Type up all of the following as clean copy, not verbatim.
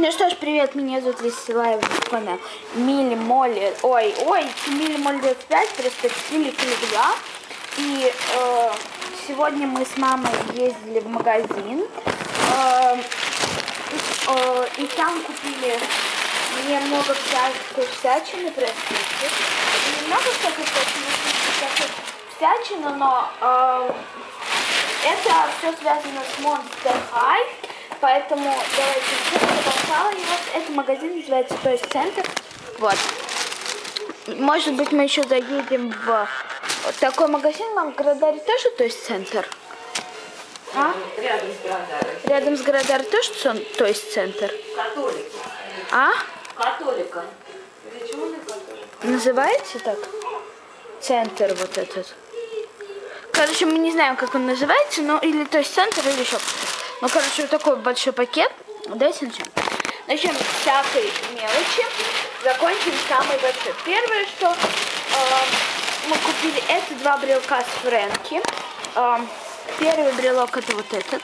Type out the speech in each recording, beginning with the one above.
Ну что ж, привет, меня зовут Веселая Вона. Милли Молли, Милли Молли 25, просто Фили 2. И сегодня мы с мамой ездили в магазин. И там купили мне много всячины, простите. Немного всячины, но это все связано с Monster High. Поэтому давайте этот магазин называется Toys Center. Вот. Может быть, мы еще заедем в такой магазин. Мам, в Градаре тоже Toys Center? А? Рядом с Градаром. Рядом с Градаром тоже Toys Center? Католика. А? Католика. Речевой католика. Называется так? Центр вот этот. Короче, мы не знаем, как он называется, но или Toys Center, или еще кто-то. Ну, короче, вот такой большой пакет. Давайте начнем. Начнем с всякой мелочи. Закончим самый большой. Первое, что мы купили, это два брелка с Фрэнки. Первый брелок это вот этот.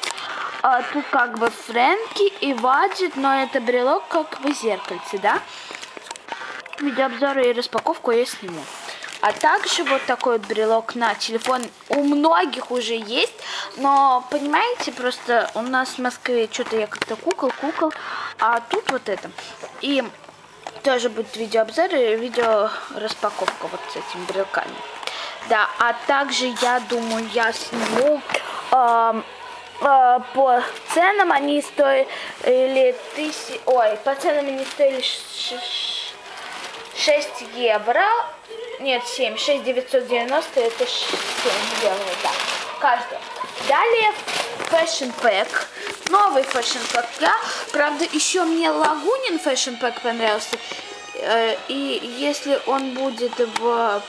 Тут как бы Фрэнки и Ваджет, но это брелок как бы зеркальце, да? Видеообзоры и распаковку я сниму. А также вот такой вот брелок на телефон у многих уже есть, но понимаете, просто у нас в Москве что-то я как-то кукол, а тут вот это. И тоже будет видеообзор и видео распаковка вот с этими брелками. Да, а также я думаю, я сниму по ценам они стоили по ценам они стоили 6 евро. Нет, 7. 6,990 это 7 евро, да. Каждый. Далее Fashion Pack. Новый Fashion Pack. Правда, еще мне Лагунин Fashion Pack понравился. И если он будет в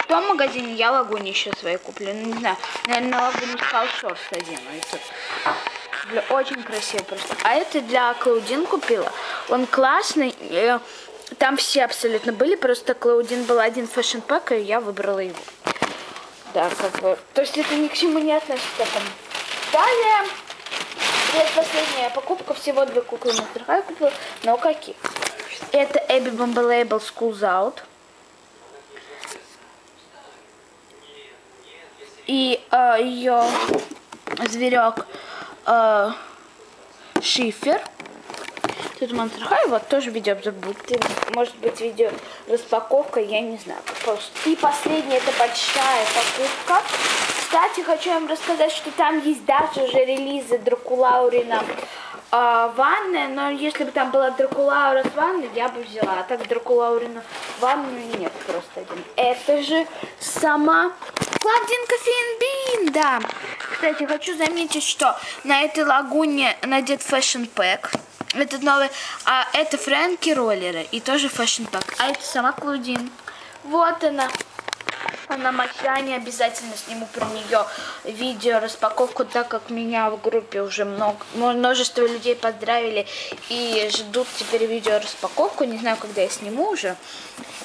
том магазине, я Лагуни еще свои куплю. Не знаю, наверное, Лагуни Skull Shorts одену. Очень красиво просто. А это для Клаудин купила. Он классный. Там все абсолютно были, просто Клаудин был один Fashion Pack, и я выбрала его. Да, как бы. То есть это ни к чему не относится. Далее, последняя покупка, всего 2 куклы Monster High купила, но какие? Это Эбби Бомбалейбл Schools Out. И ее зверек Шифер. Тут Monster High, вот тоже видеообзор будет. Может быть, видео распаковка, я не знаю. И последняя, это большая покупка. Кстати, хочу вам рассказать, что там есть даже уже релизы Дракулаурина ванны. Но если бы там была Дракулаура с ванной, я бы взяла. А так Дракулаурина ванны нет, просто один. Это же сама Клаудин Кофеин Бин, да. Кстати, хочу заметить, что на этой лагуне надет Fashion Pack. Этот новый, а это Фрэнки роллеры и тоже Fashion Pack. А это сама Клаудин. Вот она. Она мощная, обязательно сниму про нее видео распаковку, так как меня в группе уже множество людей поздравили и ждут теперь видео распаковку. Не знаю, когда я сниму уже.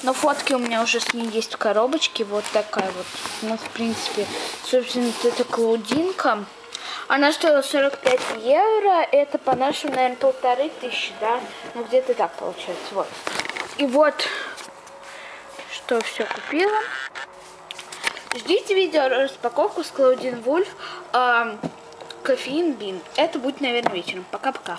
Но фотки у меня уже с ней есть в коробочке. Вот такая вот. У нас, в принципе, собственно, это Клаудинка. Она стоила 45 евро, это по-нашему, наверное, 1500, да? Ну, где-то так получается, вот. И вот, что все купила. Ждите видео распаковку с Клаудин Вульф, Кофеин Бин. Это будет, наверное, вечером. Пока-пока.